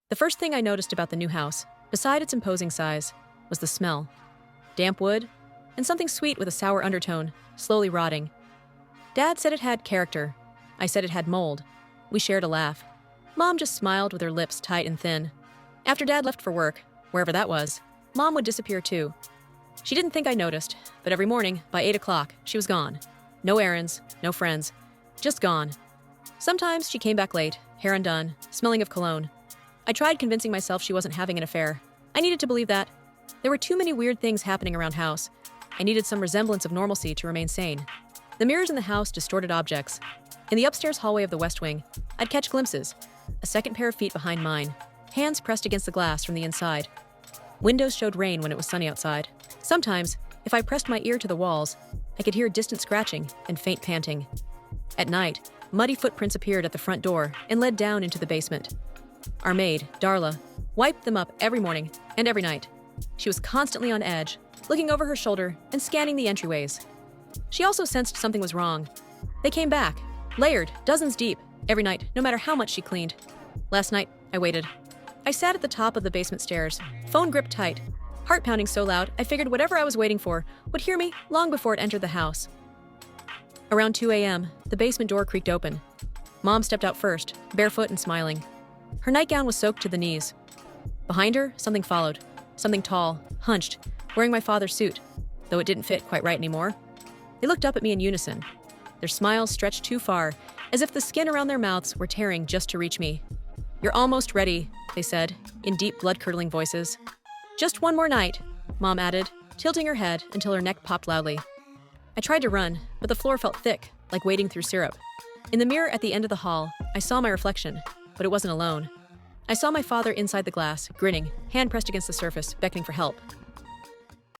The first thing I noticed about the new house, beside its imposing size, was the smell. Damp wood, and something sweet with a sour undertone, slowly rotting. Dad said it had character. I said it had mold. We shared a laugh. Mom just smiled with her lips tight and thin. After Dad left for work, wherever that was, Mom would disappear too. She didn't think I noticed, but every morning, by 8 o'clock, she was gone. No errands, no friends, just gone. Sometimes she came back late, hair undone, smelling of cologne. I tried convincing myself she wasn't having an affair. I needed to believe that. There were too many weird things happening around house. I needed some resemblance of normalcy to remain sane. The mirrors in the house distorted objects. In the upstairs hallway of the West Wing, I'd catch glimpses. A second pair of feet behind mine, hands pressed against the glass from the inside. Windows showed rain when it was sunny outside. Sometimes, if I pressed my ear to the walls, I could hear distant scratching and faint panting. At night, muddy footprints appeared at the front door and led down into the basement. Our maid, Darla, wiped them up every morning and every night. She was constantly on edge, looking over her shoulder and scanning the entryways. She also sensed something was wrong. They came back, layered, dozens deep, every night, no matter how much she cleaned. Last night, I waited. I sat at the top of the basement stairs, phone gripped tight, heart pounding so loud I figured whatever I was waiting for would hear me long before it entered the house. Around 2 a.m., the basement door creaked open. Mom stepped out first, barefoot and smiling. Her nightgown was soaked to the knees. Behind her, something followed. Something tall, hunched, wearing my father's suit, though it didn't fit quite right anymore. They looked up at me in unison. Their smiles stretched too far, as if the skin around their mouths were tearing just to reach me. "You're almost ready," they said, in deep, blood-curdling voices. "Just one more night," Mom added, tilting her head until her neck popped loudly. I tried to run, but the floor felt thick, like wading through syrup. In the mirror at the end of the hall, I saw my reflection, but it wasn't alone. I saw my father inside the glass, grinning, hand pressed against the surface, beckoning for help.